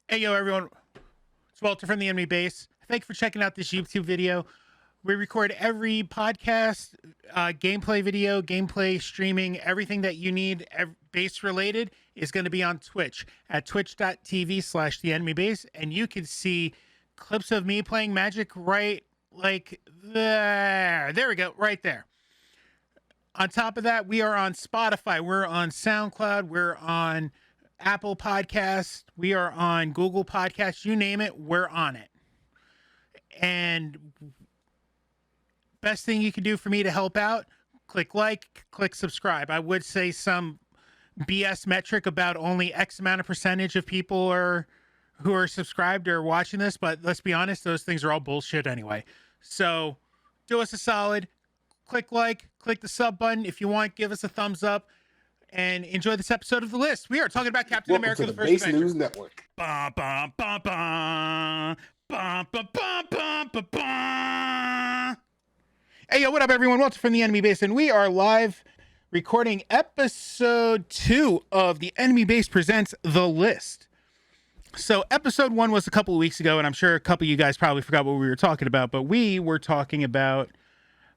Hey, yo, everyone. It's Walter from the Enemy Base. Thank you for checking out this YouTube video. We record every podcast, gameplay video, gameplay streaming, everything that you need base related is going to be on Twitch at twitch.tv/theenemybase. And you can see clips of me playing Magic right like there. There we go, right there. On top of that, we are on Spotify. We're on SoundCloud. We're on Apple Podcasts. We are on Google Podcasts. You name it, we're on it. And best thing you can do for me to help out, click like, click subscribe. I would say some BS metric about only X amount of percentage of people who are subscribed or watching this, but let's be honest, those things are all bullshit anyway. So do us a solid. Click like, click the sub button. If you want, give us a thumbs up and enjoy this episode of The List. We are talking about Captain America, the First Base Avenger. News Network. Bah, bah, bah, bah. Bah, bah, bah, bah, bah, bah. Hey, yo, what up, everyone? Welcome from the Enemy Base, and we are live recording episode 2 of the Enemy Base Presents The List. So episode 1 was a couple of weeks ago, and I'm sure a couple of you guys probably forgot what we were talking about, but we were talking about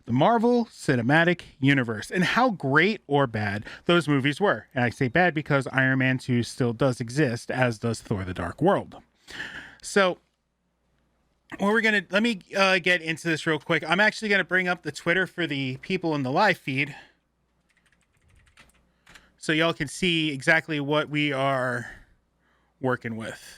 the Marvel Cinematic Universe and how great or bad those movies were. And I say bad because Iron Man 2 still does exist, as does Thor: The Dark World. So let me get into this real quick. I'm actually going to bring up the Twitter for the people in the live feed so y'all can see exactly what we are working with.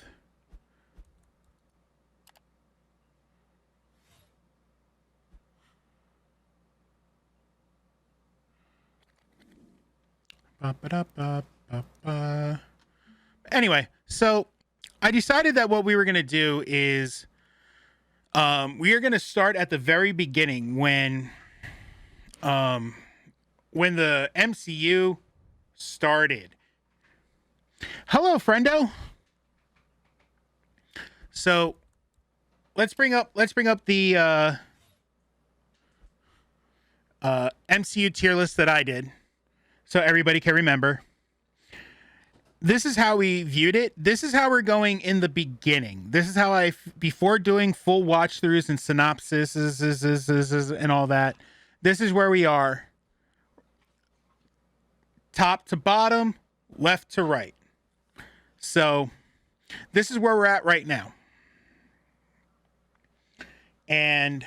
Anyway, so I decided that what we were going to do is we are going to start at the very beginning when the MCU started. Hello, friendo. So let's bring up the MCU tier list that I did, so everybody can remember. This is how we viewed it. This is how we're going in the beginning. This is how before doing full watch throughs and synopsis and all that. This is where we are. Top to bottom, left to right. So this is where we're at right now. And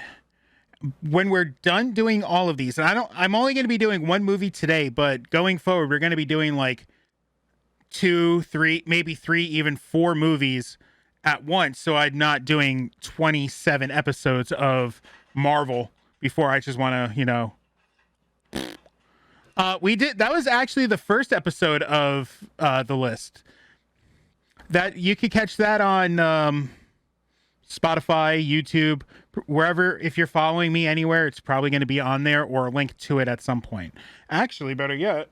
when we're done doing all of these, and I'm only going to be doing one movie today, but going forward, we're going to be doing like 2, 3, maybe 3, even 4 movies at once. So I'm not doing 27 episodes of Marvel before I just want to, that was actually the first episode of The List. That you could catch that on Spotify, YouTube, wherever. If you're following me anywhere, it's probably going to be on there or a link to it at some point. Actually, better yet,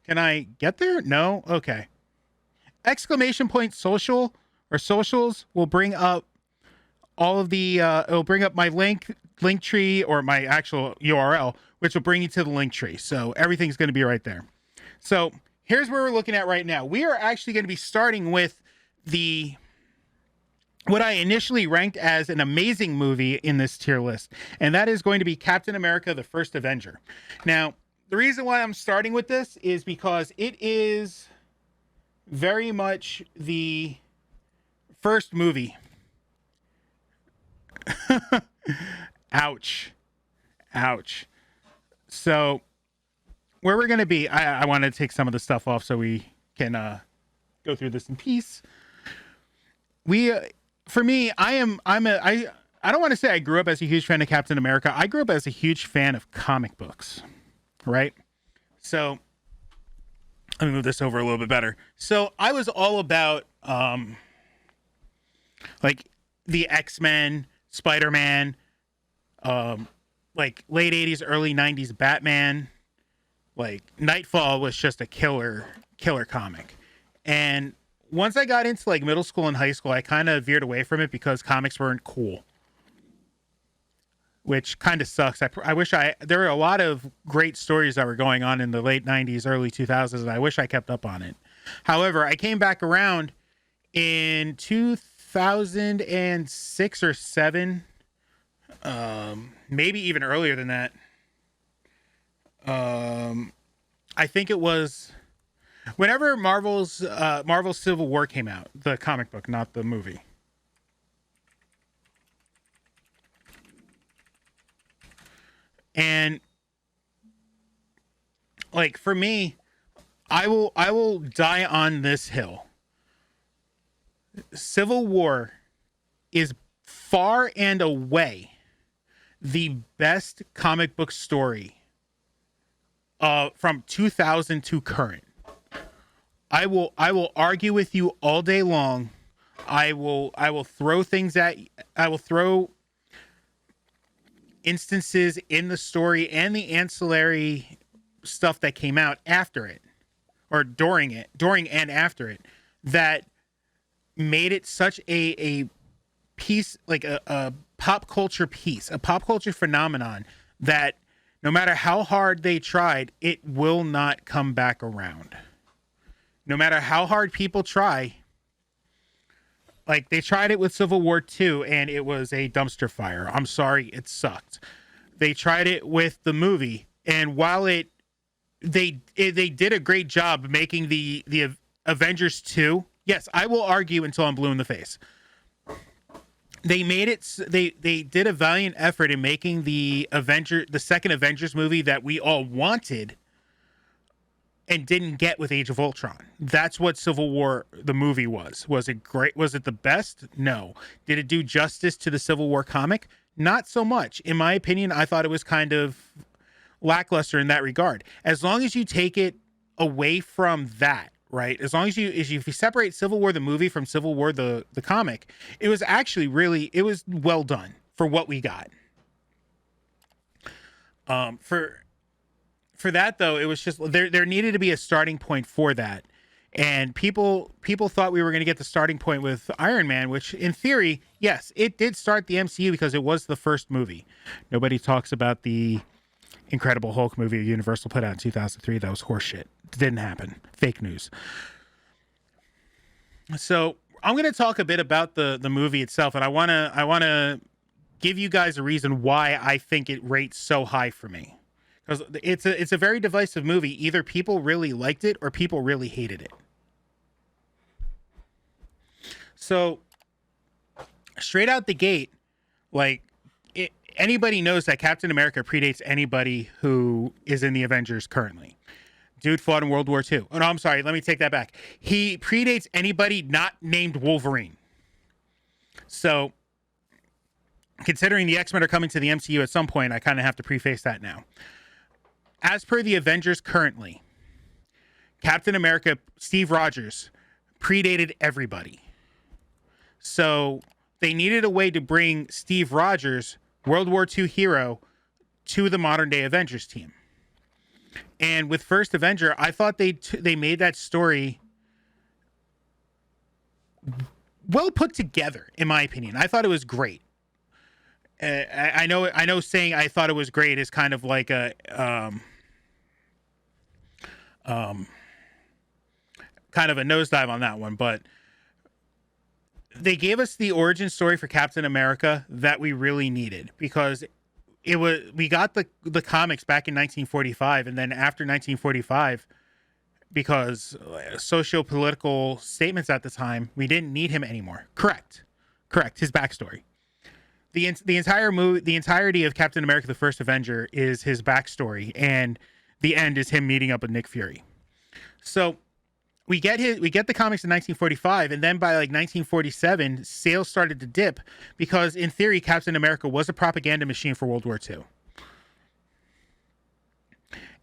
can I get there? No? Okay. ! Social or socials will bring up all of the, it'll bring up my link tree or my actual URL, which will bring you to the link tree. So everything's going to be right there. So here's where we're looking at right now. We are actually going to be starting with what I initially ranked as an amazing movie in this tier list. And that is going to be Captain America, the First Avenger. Now, the reason why I'm starting with this is because it is very much the first movie. Ouch. So where we're going to be, I want to take some of the stuff off so we can go through this in peace. For me, I don't want to say I grew up as a huge fan of Captain America. I grew up as a huge fan of comic books. Right? So let me move this over a little bit better. So I was all about like the X-Men, Spider-Man, like late 80s, early 90s Batman. Like Nightfall was just a killer comic. And once I got into like middle school and high school, I kind of veered away from it because comics weren't cool. Which kind of sucks. I wish there were a lot of great stories that were going on in the late 90s, early 2000s, and I wish I kept up on it. However, I came back around in 2006 or 7, maybe even earlier than that. I think it was whenever Marvel's Civil War came out, the comic book, not the movie. And like for me, I will die on this hill. Civil War is far and away the best comic book story from 2000 to current. I will argue with you all day long. I will throw things at I will throw instances in the story and the ancillary stuff that came out after it or during and after it that made it such a piece, like a pop culture piece, a pop culture phenomenon that no matter how hard they tried, it will not come back around. No matter how hard people try, like they tried it with Civil War 2 and it was a dumpster fire. I'm sorry, it sucked. They tried it with the movie, and while they did a great job making the Avengers 2. Yes, I will argue until I'm blue in the face. They made it. They did a valiant effort in making the second Avengers movie that we all wanted and didn't get with Age of Ultron. That's what Civil War the movie was. Was it great? Was it the best? No. Did it do justice to the Civil War comic? Not so much. In my opinion, I thought it was kind of lackluster in that regard. As long as you take it away from that, right? As long as if you separate Civil War the movie from Civil War the comic, it was actually it was well done for what we got. For that though, it was just there needed to be a starting point for that. And people thought we were going to get the starting point with Iron Man, which in theory, yes, it did start the MCU because it was the first movie. Nobody talks about the Incredible Hulk movie Universal put out in 2003. That was horseshit. It didn't happen. Fake news. So I'm going to talk a bit about the movie itself, and I want to give you guys a reason why I think it rates so high for me. Because it's a very divisive movie. Either people really liked it or people really hated it. So straight out the gate, like anybody knows that Captain America predates anybody who is in the Avengers currently. Dude fought in World War II. Oh, no, I'm sorry. Let me take that back. He predates anybody not named Wolverine. So considering the X-Men are coming to the MCU at some point, I kind of have to preface that now. As per the Avengers currently, Captain America, Steve Rogers, predated everybody. So they needed a way to bring Steve Rogers, World War II hero, to the modern day Avengers team. And with First Avenger, I thought they made that story well put together, in my opinion. I thought it was great. I know saying I thought it was great is kind of like a kind of a nosedive on that one, but they gave us the origin story for Captain America that we really needed, because we got the comics back in 1945, and then after 1945, because socio-political statements at the time, we didn't need him anymore. Correct. His backstory. The entire movie, the entirety of Captain America: The First Avenger is his backstory, and the end is him meeting up with Nick Fury. So we get the comics in 1945, and then by like 1947, sales started to dip because, in theory, Captain America was a propaganda machine for World War II,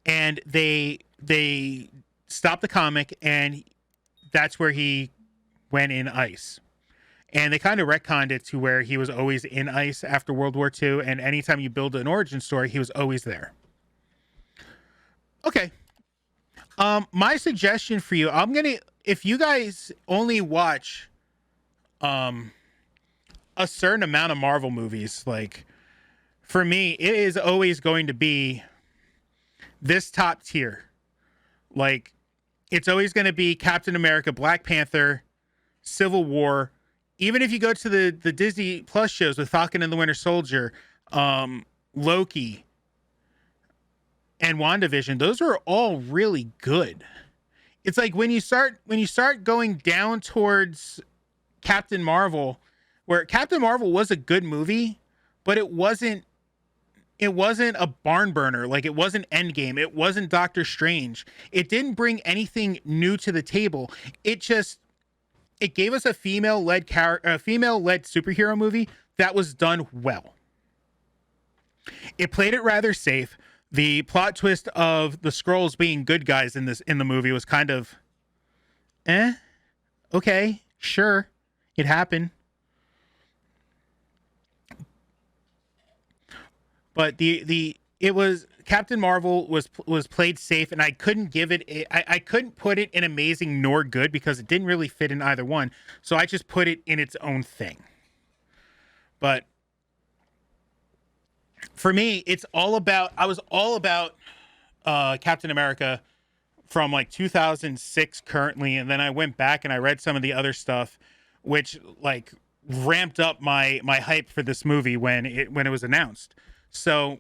and they stopped the comic, and that's where he went in ice. And they kind of retconned it to where he was always in ice after World War II, and anytime you build an origin story, he was always there. Okay. My suggestion for you, if you guys only watch a certain amount of Marvel movies, like for me, it is always going to be this top tier. Like it's always going to be Captain America, Black Panther, Civil War. Even if you go to the Disney Plus shows with Falcon and the Winter Soldier, Loki, and WandaVision, those are all really good. It's like when you start going down towards Captain Marvel, where Captain Marvel was a good movie, but it wasn't a barn burner. Like, it wasn't Endgame. It wasn't Doctor Strange. It didn't bring anything new to the table. It gave us a female-led superhero movie that was done well. It played it rather safe. The plot twist of the Skrulls being good guys in the movie was kind of, okay, sure, it happened. But it was Captain Marvel was played safe, and I couldn't give it I couldn't put it in amazing nor good because it didn't really fit in either one. So I just put it in its own thing. But for me, I was all about Captain America from like 2006 currently, and then I went back and I read some of the other stuff, which like ramped up my hype for this movie when it was announced. So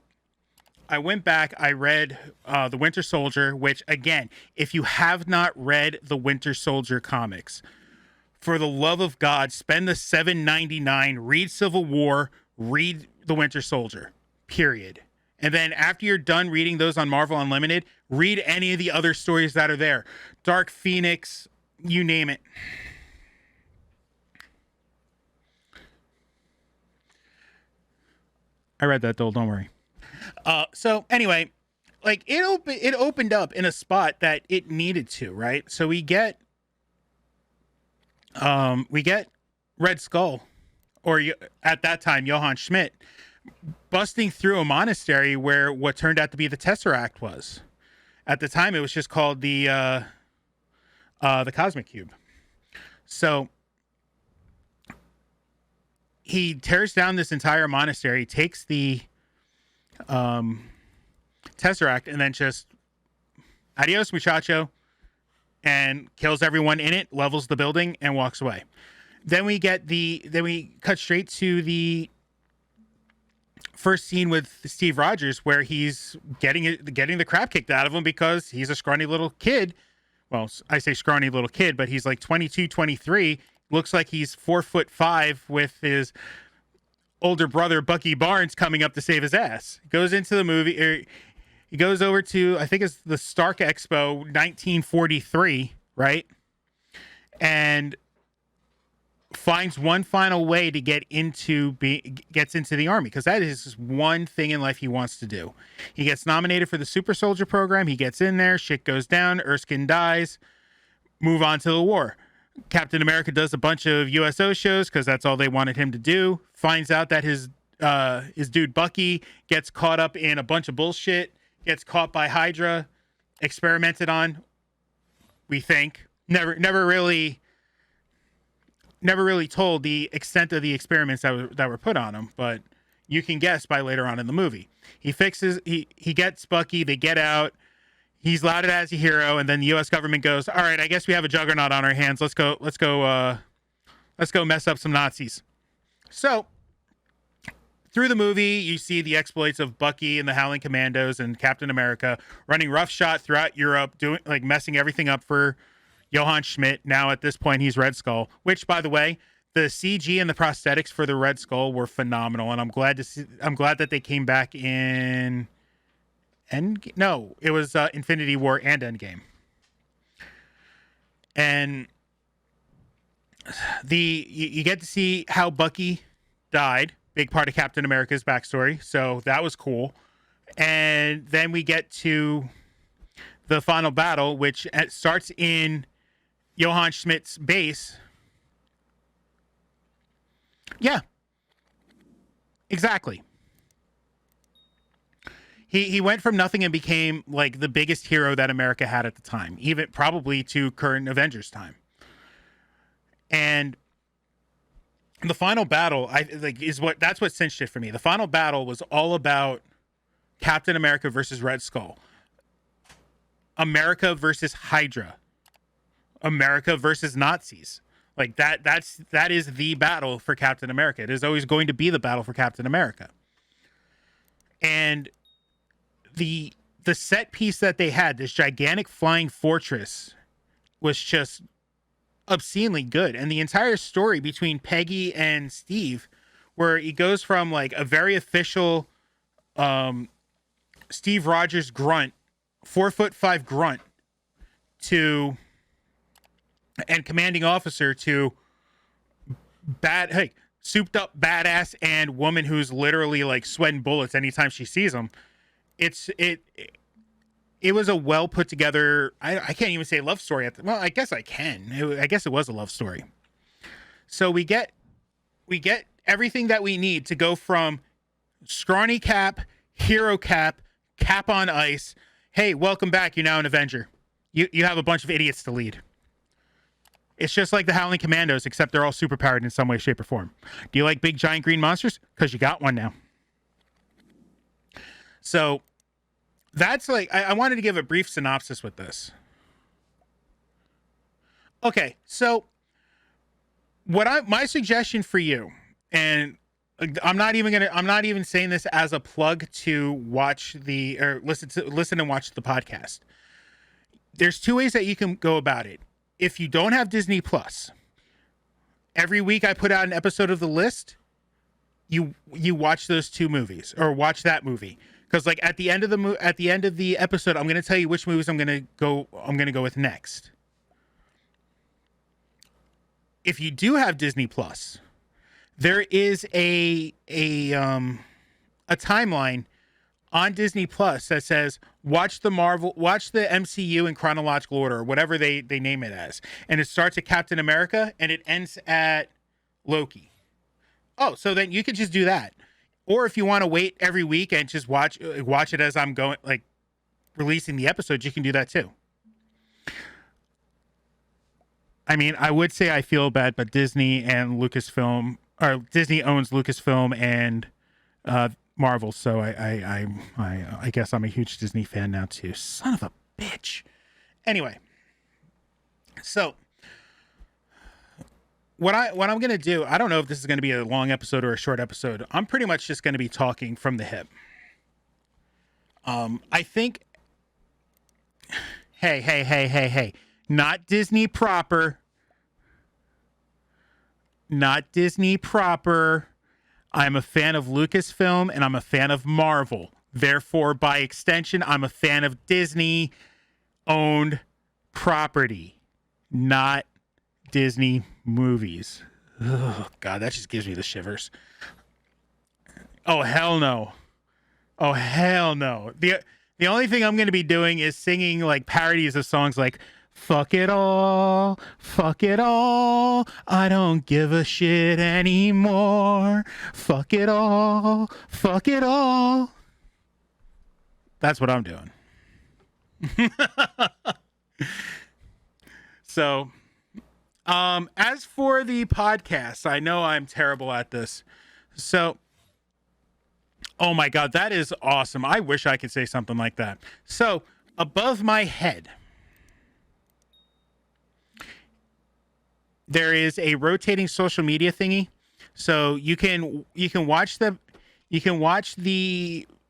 I went back, I read The Winter Soldier, which, again, if you have not read the Winter Soldier comics, for the love of God, spend the $7.99, read Civil War, read The Winter Soldier, period. And then after you're done reading those on Marvel Unlimited, read any of the other stories that are there. Dark Phoenix, you name it. I read that, though, don't worry. So anyway, like it opened up in a spot that it needed to, right? So we get Red Skull, or at that time Johann Schmidt, busting through a monastery where what turned out to be the Tesseract was. At the time, it was just called the Cosmic Cube. So he tears down this entire monastery, takes the Tesseract, and then just adios muchacho, and kills everyone in it, levels the building, and walks away. Then we cut straight to the first scene with Steve Rogers, where he's getting the crap kicked out of him because he's a scrawny little kid. Well, I say scrawny little kid, but he's like 22, 23. Looks like he's 4'5" with his older brother Bucky Barnes coming up to save his ass. Goes into the movie. He goes over to, I think it's the Stark Expo 1943, right? And finds one final way to gets into the army, because that is just one thing in life he wants to do. He gets nominated for the Super Soldier program. He gets in there. Shit goes down. Erskine dies. Move on to the war. Captain America does a bunch of USO shows because that's all they wanted him to do. Finds out that his dude Bucky gets caught up in a bunch of bullshit, gets caught by Hydra, experimented on, we think. Never really told the extent of the experiments that were put on him, but you can guess by later on in the movie. He gets Bucky, they get out. He's lauded as a hero, and then the U.S. government goes, all right, I guess we have a juggernaut on our hands. Let's go mess up some Nazis. So through the movie, you see the exploits of Bucky and the Howling Commandos and Captain America running roughshod throughout Europe, messing everything up for Johann Schmidt. Now at this point, he's Red Skull, which, by the way, the CG and the prosthetics for the Red Skull were phenomenal, and I'm glad that they came back in it was Infinity War and Endgame. And you get to see how Bucky died, big part of Captain America's backstory, so that was cool. And then we get to the final battle, which starts in Johann Schmidt's base. Yeah, exactly. He went from nothing and became like the biggest hero that America had at the time, even probably to current Avengers time. And the final battle, that's what cinched it for me. The final battle was all about Captain America versus Red Skull, America versus Hydra, America versus Nazis. Like that is the battle for Captain America. It is always going to be the battle for Captain America. And the set piece that they had, this gigantic flying fortress, was just obscenely good. And the entire story between Peggy and Steve, where he goes from like a very official Steve Rogers grunt, 4'5" grunt, to and commanding officer, to souped up badass and woman who's literally like sweating bullets anytime she sees him. It was a well put together. I can't even say love story. Well, I guess I can. I guess it was a love story. So we get everything that we need to go from scrawny Cap, hero Cap, Cap on ice. Hey, welcome back. You're now an Avenger. You have a bunch of idiots to lead. It's just like the Howling Commandos, except they're all superpowered in some way, shape, or form. Do you like big, giant green monsters? Because you got one now. So that's like, I wanted to give a brief synopsis with this. Okay, so my suggestion for you, and I'm not even saying this as a plug to watch listen and watch the podcast. There's two ways that you can go about it. If you don't have Disney Plus, every week I put out an episode of The List. You watch those two movies, or watch that movie, because like at the end of the episode, I'm going to tell you which movies I'm going to go with next. If you do have Disney Plus, there is a timeline on Disney Plus that says watch the MCU in chronological order, or whatever they name it as. And it starts at Captain America and it ends at Loki. Oh, so then you could just do that. Or if you want to wait every week and just watch it as I'm going, like releasing the episodes, you can do that too. I mean, I would say I feel bad, but Disney and Lucasfilm, or Disney owns Lucasfilm and Marvel, so I guess I'm a huge Disney fan now too. Son of a bitch. Anyway, so what I'm gonna do, I don't know if this is gonna be a long episode or a short episode. I'm pretty much just gonna be talking from the hip. I think, hey, not Disney proper. Not Disney proper. I'm a fan of Lucasfilm and I'm a fan of Marvel. Therefore, by extension, I'm a fan of Disney-owned property, not Disney movies. Oh, God, that just gives me the shivers. Oh, hell no. Oh, hell no. The only thing I'm going to be doing is singing like parodies of songs like fuck it all, I don't give a shit anymore, fuck it all. That's what I'm doing. So, as for the podcast, I know I'm terrible at this. So, oh my God, that is awesome. I wish I could say something like that. So, above my head, there is a rotating social media thingy, so you can watch the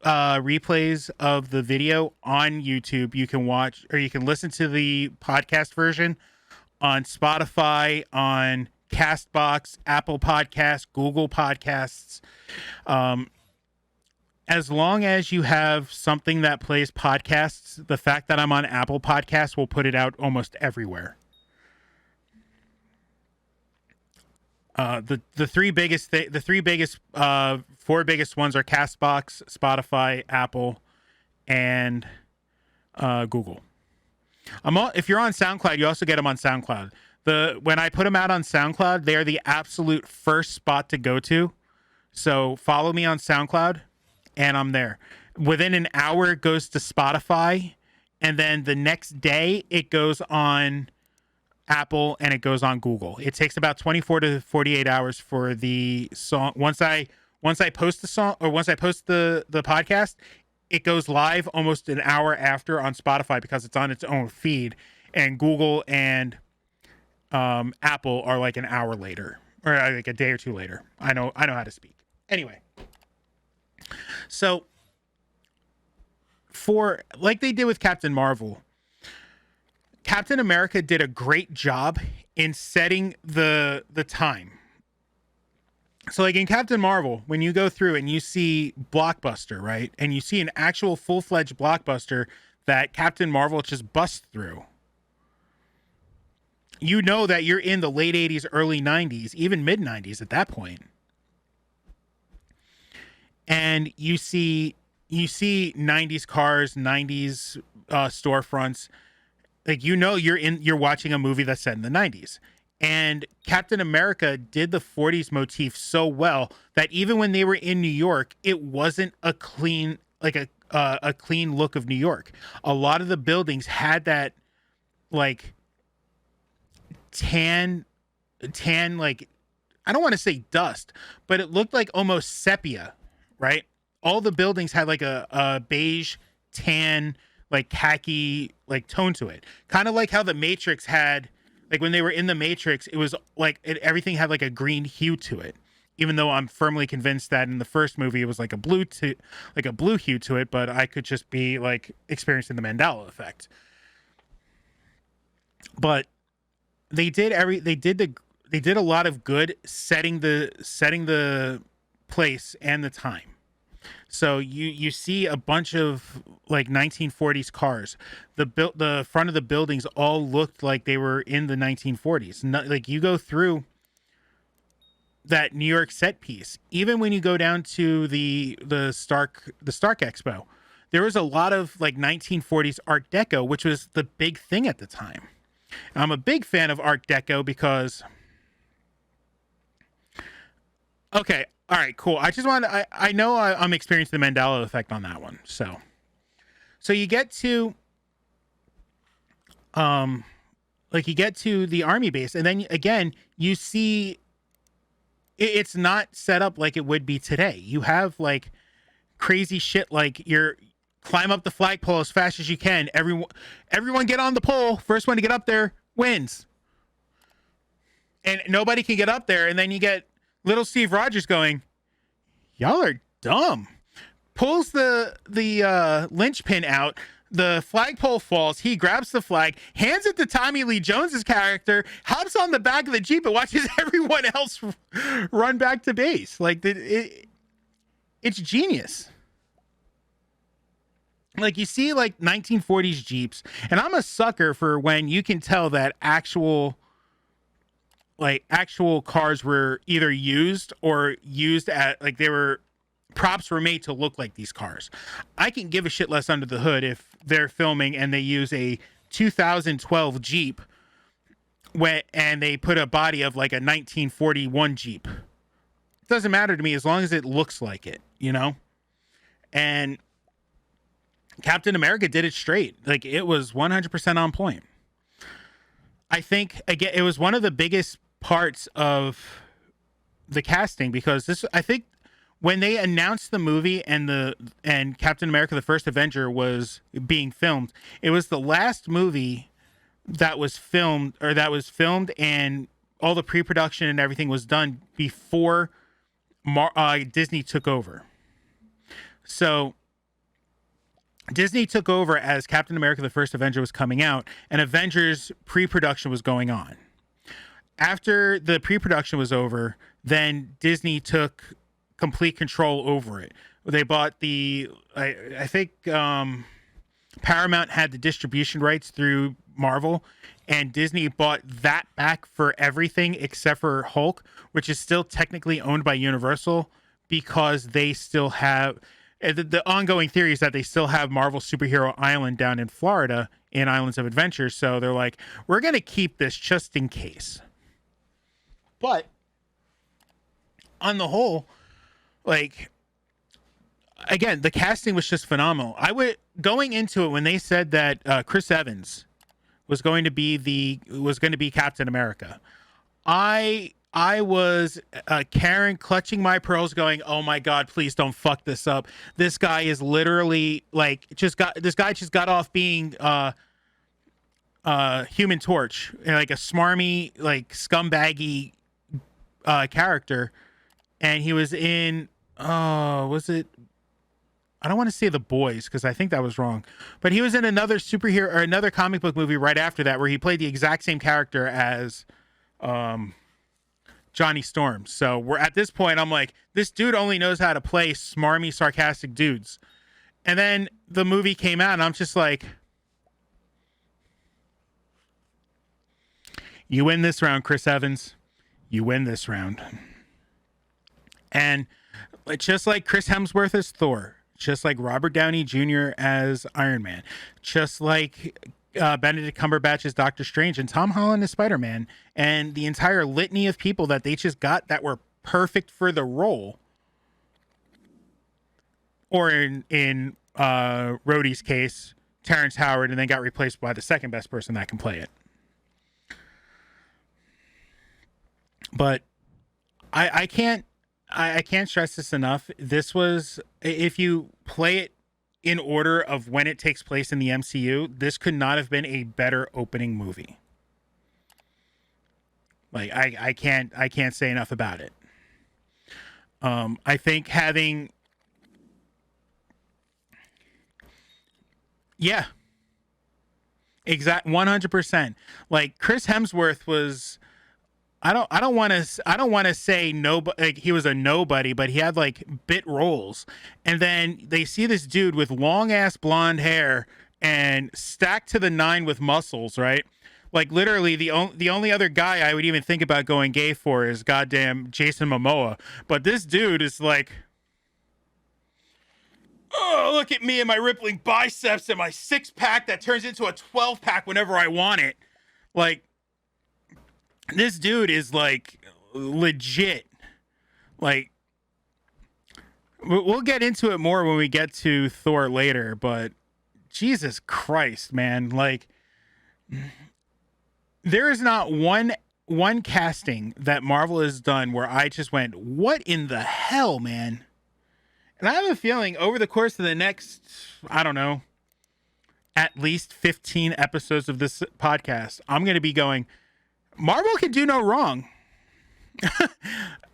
replays of the video on YouTube. You can watch, or you can listen to the podcast version on Spotify, on Castbox, Apple Podcasts, Google Podcasts. As long as you have something that plays podcasts, the fact that I'm on Apple Podcasts will put it out almost everywhere. The four biggest ones are Castbox, Spotify, Apple, and Google. If you're on SoundCloud, you also get them on SoundCloud. When I put them out on SoundCloud, they're the absolute first spot to go to. So follow me on SoundCloud, and I'm there. Within an hour, it goes to Spotify, and then the next day, it goes on Apple, and it goes on Google. It takes about 24 to 48 hours for the song. Once I post the song, or once I post the podcast, it goes live almost an hour after on Spotify because it's on its own feed, and Google and Apple are like an hour later or like a day or two later. I know how to speak. Anyway, so for like they did with Captain Marvel, Captain America did a great job in setting the time. So like in Captain Marvel, when you go through and you see Blockbuster, right? And you see an actual full-fledged Blockbuster that Captain Marvel just busts through. You know that you're in the late 80s, early 90s, even mid 90s at that point. And you see 90s cars, 90s storefronts. Like, you know, you're watching a movie that's set in the 90s. And Captain America did the 40s motif so well that even when they were in New York, it wasn't a clean, like a clean look of New York. A lot of the buildings had that like tan, like, I don't want to say dust, but it looked like almost sepia, right? All the buildings had like a beige, tan, like khaki, like tone to it. Kind of like how the Matrix had, like when they were in the Matrix, it was like everything had like a green hue to it. Even though I'm firmly convinced that in the first movie it was like a blue hue to it, but I could just be like experiencing the Mandela effect. But they did a lot of good setting the place and the time. So you see a bunch of like 1940s cars. The front of the buildings all looked like they were in the 1940s. Like you go through that New York set piece, even when you go down to the Stark Expo, there was a lot of like 1940s Art Deco, which was the big thing at the time. I'm a big fan of Art Deco because, okay, all right, cool. I just want to, I know I'm experiencing the Mandela effect on that one. So you get to, you get to the army base, and then again, you see it's not set up like it would be today. You have like crazy shit, like you're climb up the flagpole as fast as you can. Everyone get on the pole. First one to get up there wins. And nobody can get up there. And then you get little Steve Rogers going, y'all are dumb. Pulls the linchpin out. The flagpole falls. He grabs the flag, hands it to Tommy Lee Jones's character, hops on the back of the Jeep and watches everyone else run back to base. Like it's genius. Like you see like 1940s Jeeps, and I'm a sucker for when you can tell that actual cars were either used at, like, props were made to look like these cars. I can give a shit less under the hood if they're filming and they use a 2012 Jeep and they put a body of like a 1941 Jeep. It doesn't matter to me as long as it looks like it, you know? And Captain America did it straight. Like, it was 100% on point. I think, again, it was one of the biggest parts of the casting because I think when they announced the movie and Captain America: The First Avenger was being filmed, it was the last movie that was filmed and all the pre-production and everything was done before Disney took over. So Disney took over as Captain America: The First Avenger was coming out, and Avengers pre-production was going on. After the pre-production was over, then Disney took complete control over it. They bought I think Paramount had the distribution rights through Marvel, and Disney bought that back for everything except for Hulk, which is still technically owned by Universal because they still have the ongoing theory is that they still have Marvel Superhero Island down in Florida in Islands of Adventure. So they're like, we're going to keep this just in case. But on the whole, like, again, the casting was just phenomenal. Going into it when they said that Chris Evans was going to be Captain America, I was Karen clutching my pearls going, oh my God, please don't fuck this up. This guy is literally like just got off being Human Torch, like a smarmy, like scumbaggy character, and he was in was it? I don't want to say The Boys because I think that was wrong, but he was in another superhero or another comic book movie right after that where he played the exact same character as Johnny Storm. So we're at this point, I'm like, this dude only knows how to play smarmy, sarcastic dudes. And then the movie came out, and I'm just like, you win this round, Chris Evans. You win this round. And just like Chris Hemsworth as Thor, just like Robert Downey Jr. as Iron Man, just like Benedict Cumberbatch as Doctor Strange, and Tom Holland as Spider-Man, and the entire litany of people that they just got that were perfect for the role. Or in Rhodey's case, Terrence Howard, and then got replaced by the second best person that can play it. But I can't stress this enough. This was, if you play it in order of when it takes place in the MCU, this could not have been a better opening movie. Like I can't say enough about it. I think having, yeah, exact 100%. Like Chris Hemsworth was, I don't want to say no, like he was a nobody, but he had like bit roles. And then they see this dude with long ass blonde hair and stacked to the 9 with muscles, right? Like literally the only other guy I would even think about going gay for is goddamn Jason Momoa. But this dude is like, oh, look at me and my rippling biceps and my 6-pack that turns into a 12-pack whenever I want it. Like, this dude is like legit. Like, we'll get into it more when we get to Thor later, but Jesus Christ, man. Like, there is not one casting that Marvel has done where I just went, what in the hell, man? And I have a feeling over the course of the next, I don't know, at least 15 episodes of this podcast, I'm going to be going, Marvel can do no wrong.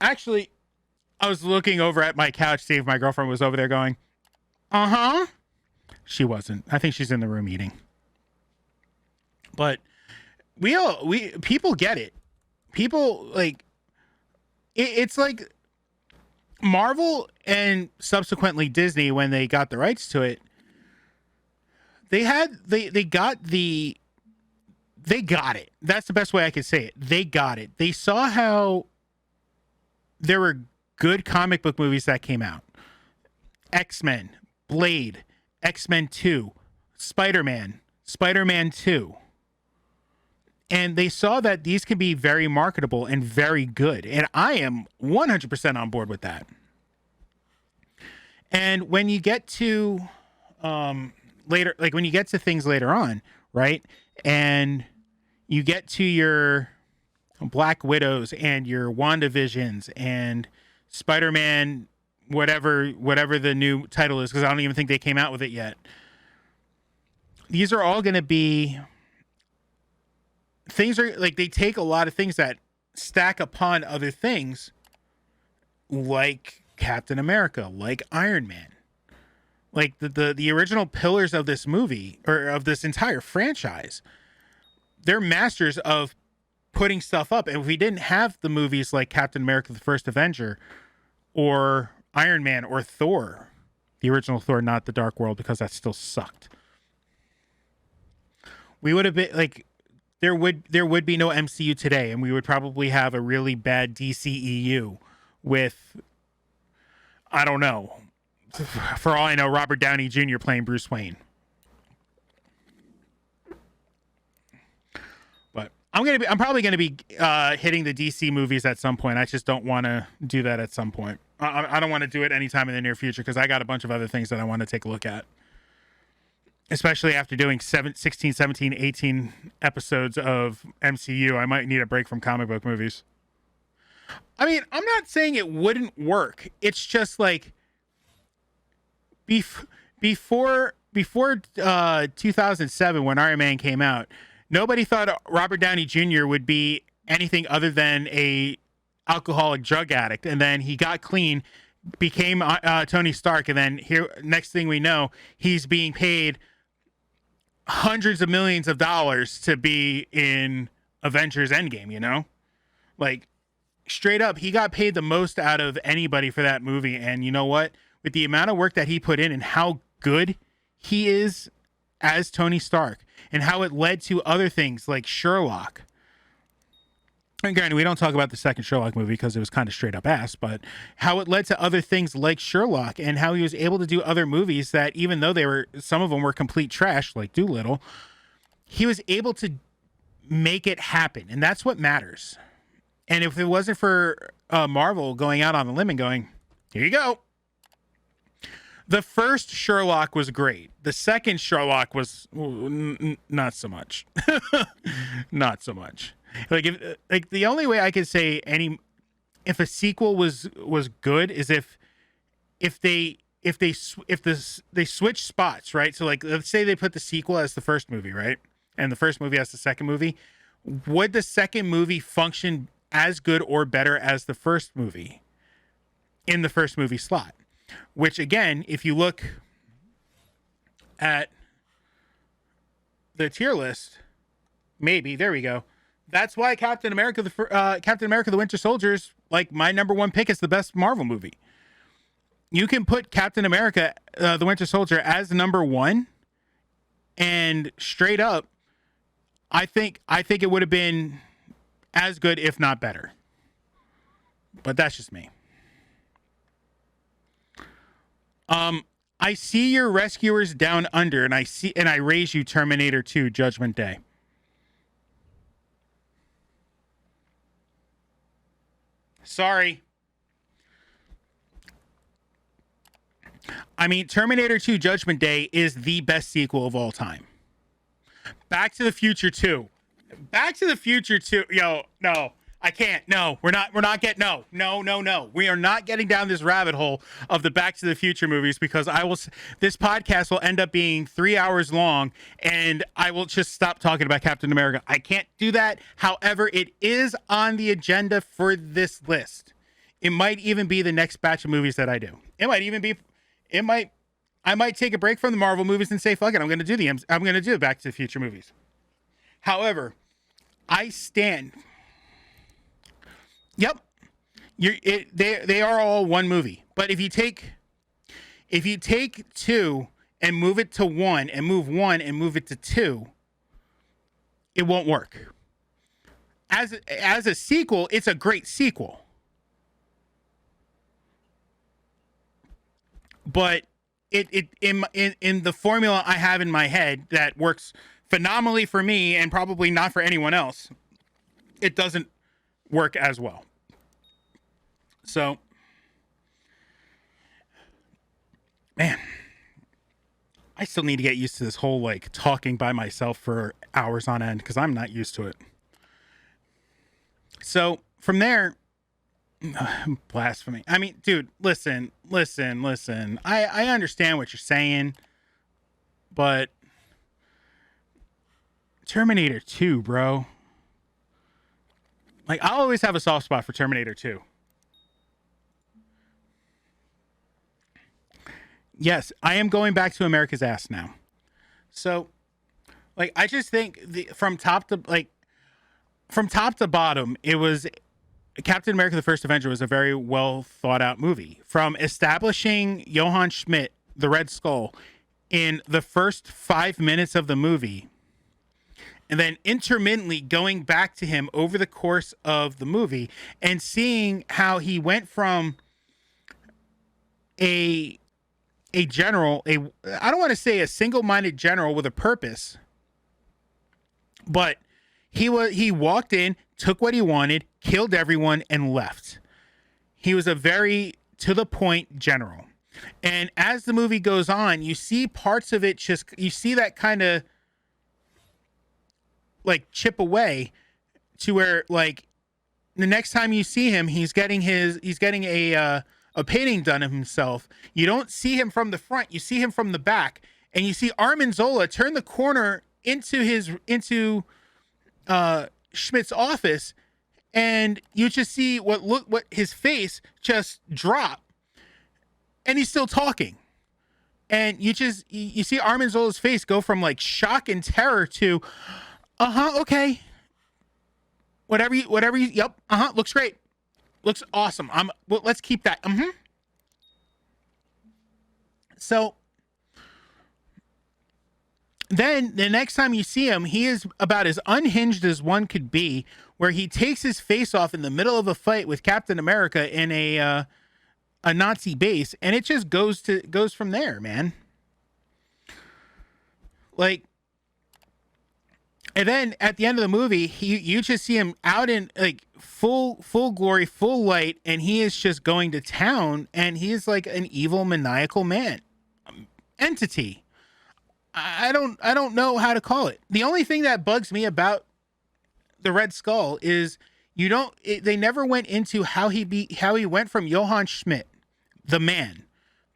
Actually, I was looking over at my couch, seeing if my girlfriend was over there going, uh-huh. She wasn't. I think she's in the room eating. But people get it. People, like, it's like Marvel and subsequently Disney, when they got the rights to it, they got it. That's the best way I could say it. They got it. They saw how there were good comic book movies that came out. X-Men, Blade, X-Men 2, Spider-Man, Spider-Man 2. And they saw that these could be very marketable and very good. And I am 100% on board with that. And when you get to later, like when you get to things later on, right? And you get to your Black Widows and your WandaVisions and Spider-Man, whatever the new title is, because I don't even think they came out with it yet. These are all going to be things are like, they take a lot of things that stack upon other things, like Captain America, like Iron Man, like the original pillars of this movie, or of this entire franchise. They're masters of putting stuff up. And if we didn't have the movies like Captain America, the First Avenger, or Iron Man, or Thor, the original Thor, not the Dark World, because that still sucked, we would have been like, there would be no MCU today, and we would probably have a really bad DCEU with, I don't know, for all I know, Robert Downey Jr. playing Bruce Wayne. But I'm probably gonna be hitting the DC movies at some point. I just don't want to do that at some point. I don't want to do it anytime in the near future, because I got a bunch of other things that I want to take a look at. Especially after doing 16, 17, 18 episodes of MCU, I might need a break from comic book movies. I mean, I'm not saying it wouldn't work. It's just like before 2007, when Iron Man came out, Nobody thought Robert Downey Jr. would be anything other than a alcoholic drug addict, and then he got clean, became Tony Stark, and then here, next thing we know, he's being paid hundreds of millions of dollars to be in Avengers Endgame, you know? Like, straight up, he got paid the most out of anybody for that movie, and you know what? With the amount of work that he put in and how good he is as Tony Stark, and how it led to other things like Sherlock. And granted, we don't talk about the second Sherlock movie because it was kind of straight up ass, but how it led to other things like Sherlock, and how he was able to do other movies that, even though some of them were complete trash, like Dolittle, he was able to make it happen. And that's what matters. And if it wasn't for Marvel going out on a limb and going, here you go. The first Sherlock was great. The second Sherlock was not so much. Not so much. Like the only way I could say if a sequel was good is if they switch spots, right? So like, let's say they put the sequel as the first movie, right? And the first movie as the second movie. Would the second movie function as good or better as the first movie in the first movie slot? Which, again, if you look at the tier list, maybe, there we go. That's why Captain America the Winter Soldier is like my number one pick. It's the best Marvel movie. You can put Captain America the Winter Soldier as number one, and straight up, I think it would have been as good, if not better. But that's just me. I see your rescuers down under, and I raise you Terminator 2 Judgment Day. Sorry. I mean, Terminator 2 Judgment Day is the best sequel of all time. Back to the Future 2. Back to the Future 2. Yo, no. I can't. No, we're not getting. No. We are not getting down this rabbit hole of the Back to the Future movies, because this podcast will end up being 3 hours long, and I will just stop talking about Captain America. I can't do that. However, it is on the agenda for this list. It might even be the next batch of movies that I do. I might take a break from the Marvel movies and say, fuck it, I'm going to do the Back to the Future movies. However, I stand. Yep, they are all one movie. But if you take 2 and move it to 1, and move 1 and move it to 2, it won't work. As a sequel, it's a great sequel. But it in the formula I have in my head that works phenomenally for me and probably not for anyone else, it doesn't work as well. So, man, I still need to get used to this whole like talking by myself for hours on end, because I'm not used to it. So from there, blasphemy. I mean, dude, listen. I understand what you're saying, but Terminator 2, bro. Like, I'll always have a soft spot for Terminator 2. Yes, I am going back to America's ass now. So, like, I just think from top to bottom, it was Captain America: The First Avenger was a very well thought out movie. From establishing Johann Schmidt, the Red Skull, in the first 5 minutes of the movie, and then intermittently going back to him over the course of the movie and seeing how he went from a general, I don't want to say a single-minded general with a purpose, but he walked in, took what he wanted, killed everyone, and left. He was a very to-the-point general. And as the movie goes on, you see parts of it you see that kind of like chip away to where, like, the next time you see him, he's getting a painting done of himself. You don't see him from the front, you see him from the back, and you see Armin Zola turn the corner into Schmidt's office, and you just see what his face just drop, and he's still talking, and you see Armin Zola's face go from like shock and terror to, okay, whatever you, yep, looks great, looks awesome. Well, let's keep that. So then the next time you see him, he is about as unhinged as one could be, where he takes his face off in the middle of a fight with Captain America in a Nazi base, and it just goes from there, man. Like, and then at the end of the movie, you just see him out in like full glory, full light, and he is just going to town, and he is like an evil, maniacal man, entity. I don't know how to call it. The only thing that bugs me about the Red Skull is they never went into how he went from Johann Schmidt, the man,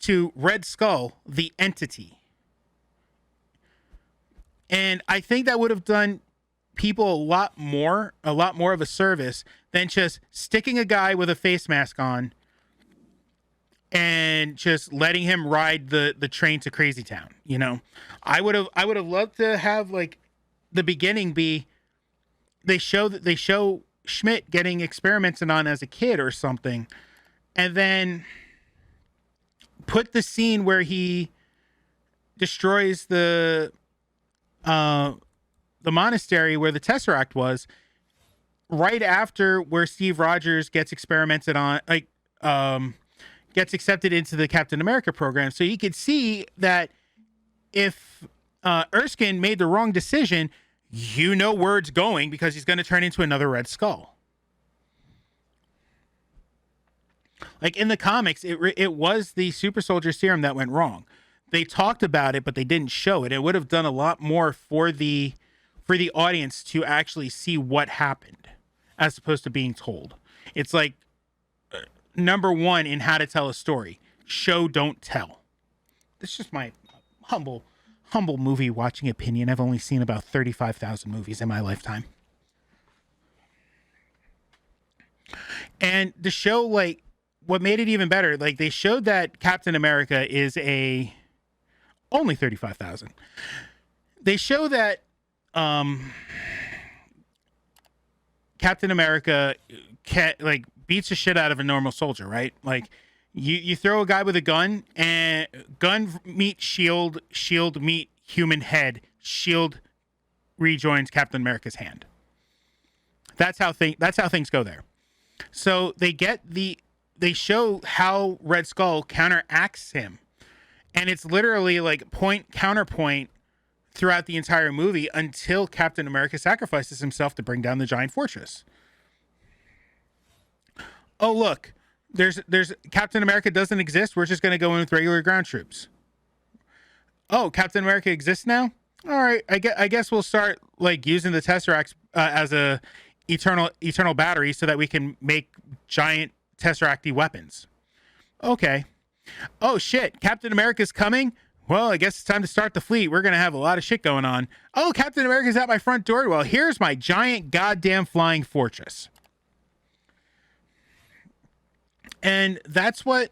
to Red Skull, the entity. And I think that would have done people a lot more of a service than just sticking a guy with a face mask on and just letting him ride the train to Crazy Town. You know, I would have loved to have like the beginning be they show Schmidt getting experimented on as a kid or something, and then put the scene where he destroys the monastery where the Tesseract was, right after where Steve Rogers gets experimented on, like gets accepted into the Captain America program. So you could see that if Erskine made the wrong decision, you know where it's going, because he's going to turn into another Red Skull. Like in the comics, it was the super soldier serum that went wrong. They talked about it, but they didn't show it. It would have done a lot more for the audience to actually see what happened, as opposed to being told. It's like number one in how to tell a story: show, don't tell. This is just my humble movie watching opinion. I've only seen about 35,000 movies in my lifetime. And the show, like, what made it even better, like, they showed that Captain America is only 35,000. They show that Captain America beats the shit out of a normal soldier, right? Like, you throw a guy with a gun, and gun meet shield, shield meet human head, shield rejoins Captain America's hand. That's how things go there. So they show how Red Skull counteracts him, and it's literally like point counterpoint throughout the entire movie until Captain America sacrifices himself to bring down the giant fortress. Oh, look, there's Captain America doesn't exist. We're just going to go in with regular ground troops. Oh, Captain America exists now? All right, I guess we'll start like using the Tesseract as a eternal battery so that we can make giant Tesseracty weapons. Okay. Oh shit, Captain America's coming? Well, I guess it's time to start the fleet. We're going to have a lot of shit going on. Oh, Captain America's at my front door. Well, here's my giant goddamn flying fortress. And that's what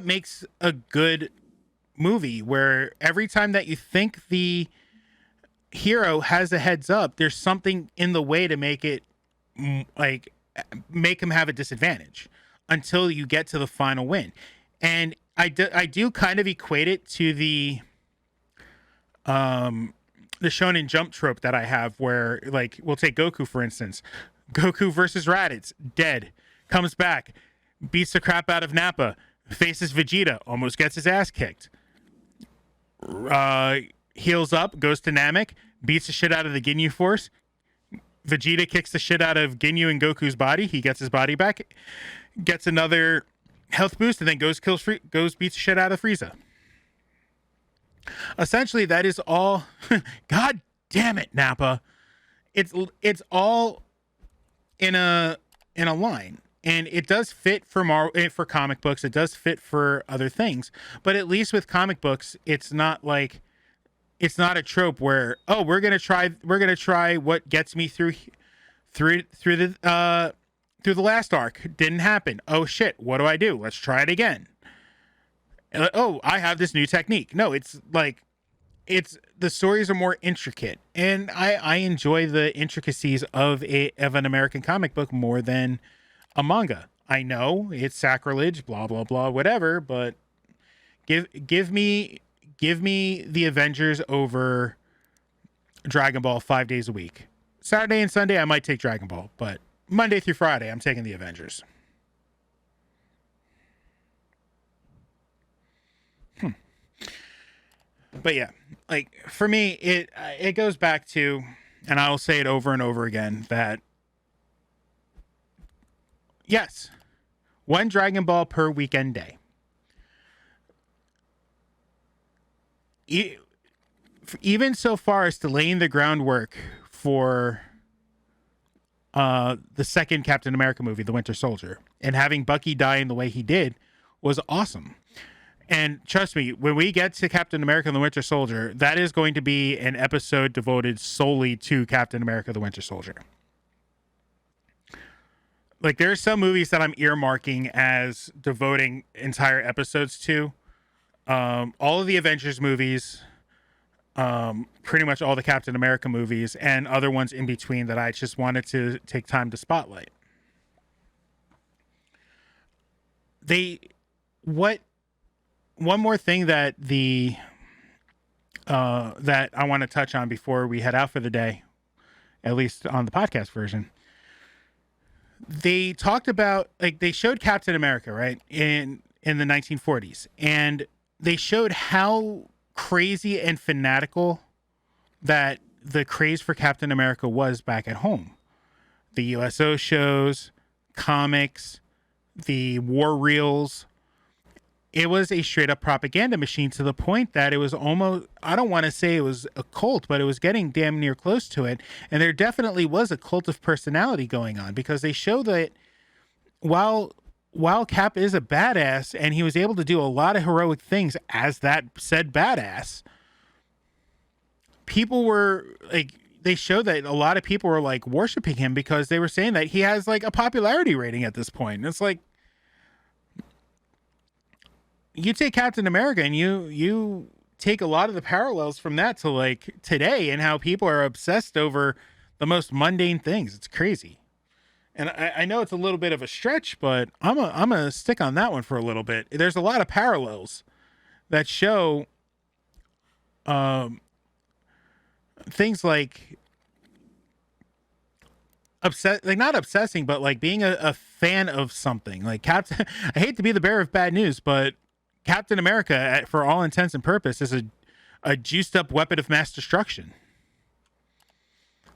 makes a good movie, where every time that you think the hero has a heads up, there's something in the way to make him have a disadvantage until you get to the final win. And I do kind of equate it to the Shonen Jump trope that I have, where, like, we'll take Goku, for instance. Goku versus Raditz, dead. Comes back, beats the crap out of Nappa, faces Vegeta, almost gets his ass kicked. Heals up, goes to Namek, beats the shit out of the Ginyu Force. Vegeta kicks the shit out of Ginyu and Goku's body. He gets his body back, gets another health boost, and then goes beats the shit out of Frieza. Essentially, that is all. God damn it, Nappa! It's all in a line. And it does fit for comic books. It does fit for other things. But at least with comic books, it's not like it's not a trope where, oh, we're gonna try what gets me through the last arc. Didn't happen. Oh shit, what do? Let's try it again. Oh, I have this new technique. No, it's like, it's the stories are more intricate, and I enjoy the intricacies of an American comic book more than a manga. I know it's sacrilege, blah blah blah, whatever, but give me the Avengers over Dragon Ball 5 days a week. Saturday and Sunday I might take Dragon Ball, but Monday through Friday I'm taking the Avengers. But yeah, like for me, it goes back to, and I will say it over and over again, that yes, one Dragon Ball per weekend day. Even so far as to laying the groundwork for the second Captain America movie, The Winter Soldier, and having Bucky die in the way he did was awesome. And trust me, when we get to Captain America and the Winter Soldier, that is going to be an episode devoted solely to Captain America the Winter Soldier. Like, there are some movies that I'm earmarking as devoting entire episodes to. All of the Avengers movies, pretty much all the Captain America movies, and other ones in between that I just wanted to take time to spotlight. One more thing that that I want to touch on before we head out for the day, at least on the podcast version. They talked about, like, they showed Captain America, right, in the 1940s, and they showed how crazy and fanatical that the craze for Captain America was back at home. The USO shows, comics, the war reels. It was a straight up propaganda machine, to the point that it was almost, I don't want to say it was a cult, but it was getting damn near close to it. And there definitely was a cult of personality going on, because they show that while Cap is a badass and he was able to do a lot of heroic things as that said badass, people were like, they showed that a lot of people were like worshiping him, because they were saying that he has like a popularity rating at this point. And it's like, you take Captain America and you take a lot of the parallels from that to like today, and how people are obsessed over the most mundane things. It's crazy. And I know it's a little bit of a stretch, but I'm gonna stick on that one for a little bit. There's a lot of parallels that show things like not obsessing, but like being a fan of something. Like Captain, I hate to be the bearer of bad news, but Captain America, for all intents and purposes, is a juiced up weapon of mass destruction.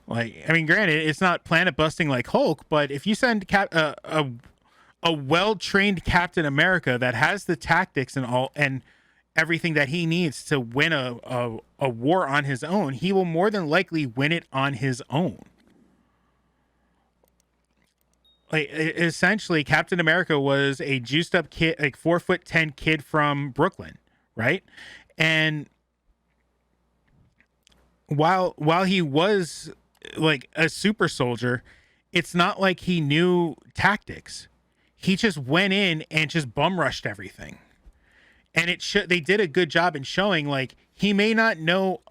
Like, I mean, granted, it's not planet busting like Hulk, but if you send a well-trained Captain America that has the tactics and everything that he needs to win a war on his own, he will more than likely win it on his own. Like, essentially, Captain America was a juiced up kid, like 4'10" kid from Brooklyn, right? And while he was like a super soldier, it's not like he knew tactics. He just went in and just bum rushed everything. And they did a good job in showing, like, he may not know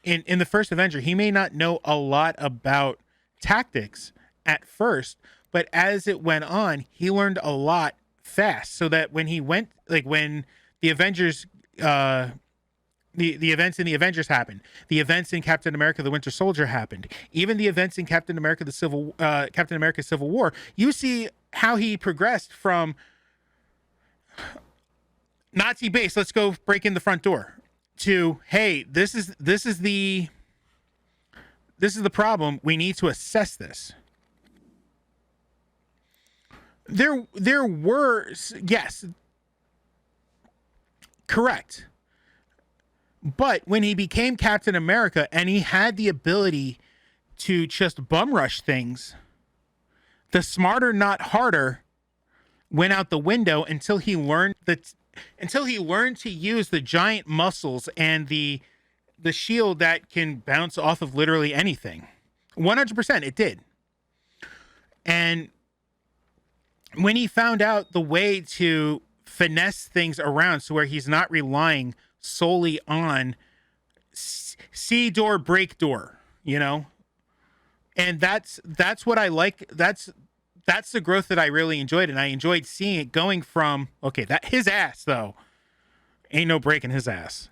in the first Avenger, he may not know a lot about tactics at first, but as it went on, he learned a lot fast, so that when he went, like, when the Avengers, the events in the Avengers happened, the events in Captain America the Winter Soldier happened, even the events in Captain America Civil War, you see how he progressed from Nazi base, let's go break in the front door, to, hey, this is the problem, we need to assess this. There were, yes, correct. But when he became Captain America and he had the ability to just bum rush things, the smarter, not harder, went out the window until he learned to use the giant muscles and the the shield that can bounce off of literally anything. 100% it did. And when he found out the way to finesse things around so where he's not relying solely on see door, break door, you know? And that's what I like. That's the growth that I really enjoyed. And I enjoyed seeing it going from, okay, that his ass though, ain't no breaking his ass.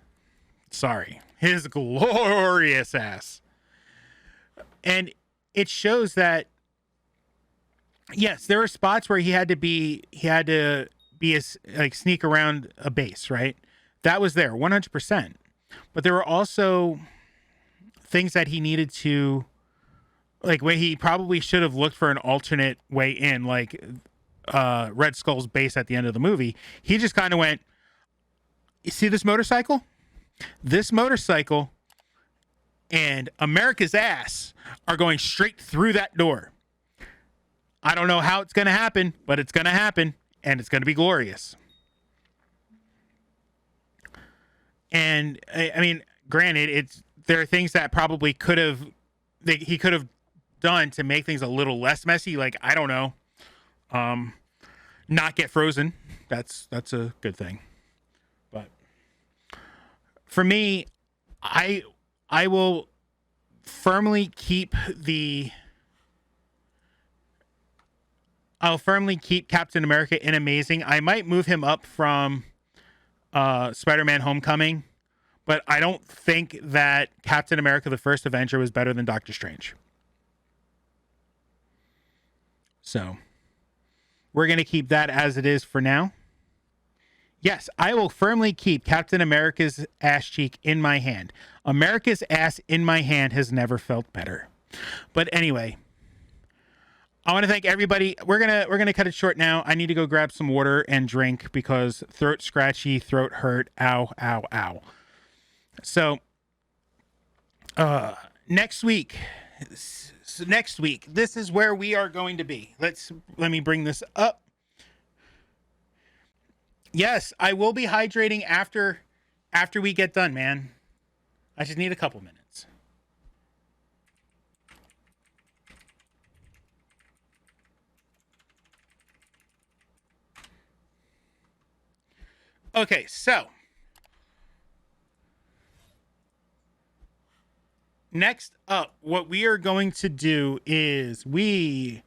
Sorry. His glorious ass. And it shows that, yes, there were spots where he had to be like sneak around a base, right? That was there 100%. But there were also things that he needed to, like, where he probably should have looked for an alternate way in, like Red Skull's base at the end of the movie. He just kind of went, you see this motorcycle? This motorcycle and America's ass are going straight through that door. I don't know how it's going to happen, but it's going to happen, and it's going to be glorious. And I mean, granted, there are things that probably he could have done to make things a little less messy. Like, I don't know, not get frozen. That's a good thing. But for me, I will firmly keep Captain America in Amazing. I might move him up from Spider-Man Homecoming, but I don't think that Captain America, the First Avenger, was better than Doctor Strange. So we're going to keep that as it is for now. Yes, I will firmly keep Captain America's ass cheek in my hand. America's ass in my hand has never felt better. But anyway, I want to thank everybody. We're gonna cut it short now. I need to go grab some water and drink because throat scratchy, throat hurt. Ow, ow, ow. So next week, this is where we are going to be. Let me bring this up. Yes, I will be hydrating after we get done, man. I just need a couple minutes. Okay, so next up, what we are going to do is we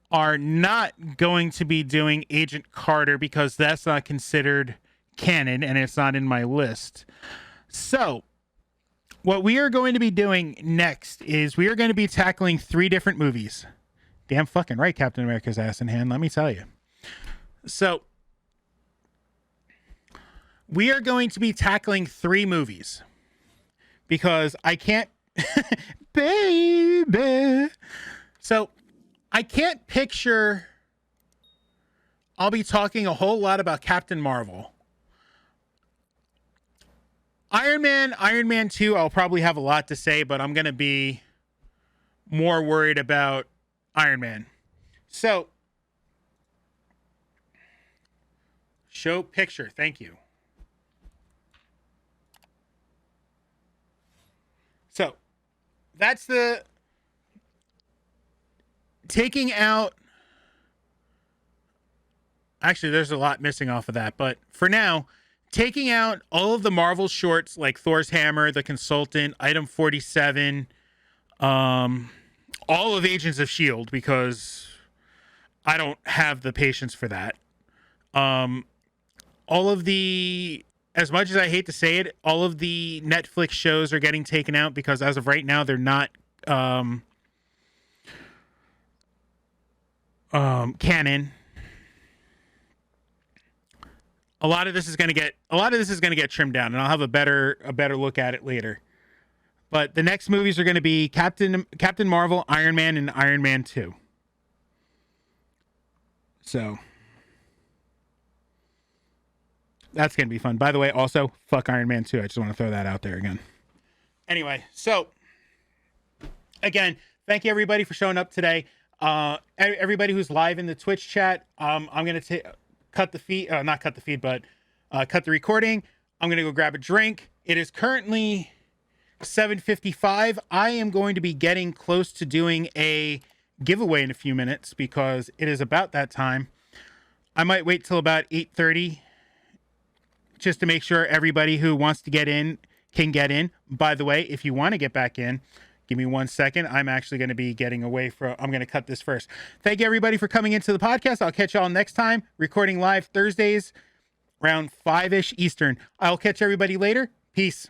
are not going to be doing Agent Carter because that's not considered canon and it's not in my list. So what we are going to be doing next is we are going to be tackling 3 different movies. Damn fucking right, Captain America's ass in hand, let me tell you. So we are going to be tackling 3 movies because I can't baby. So I can't picture I'll be talking a whole lot about Captain Marvel. Iron Man 2, I'll probably have a lot to say, but I'm going to be more worried about Iron Man. So, show picture. Thank you. So, that's the taking out. Actually, there's a lot missing off of that, but for now, taking out all of the Marvel shorts like Thor's Hammer, The Consultant, Item 47, all of Agents of S.H.I.E.L.D. because I don't have the patience for that. All of the, as much as I hate to say it, all of the Netflix shows are getting taken out because as of right now, they're not canon. A lot of this is going to get trimmed down, and I'll have a better look at it later. But the next movies are going to be Captain Marvel, Iron Man, and Iron Man 2. So that's going to be fun. By the way, also fuck Iron Man 2. I just want to throw that out there again. Anyway, so again, thank you everybody for showing up today. Everybody who's live in the Twitch chat, I'm going to cut the feed, not cut the feed, but cut the recording. I'm going to go grab a drink. It is currently 7:55. I am going to be getting close to doing a giveaway in a few minutes because it is about that time. I might wait till about 8:30 just to make sure everybody who wants to get in can get in. By the way, if you want to get back in, give me 1 second. I'm actually going to be getting away from, I'm going to cut this first. Thank you everybody for coming into the podcast. I'll catch y'all next time. Recording live Thursdays around 5-ish Eastern. I'll catch everybody later. Peace.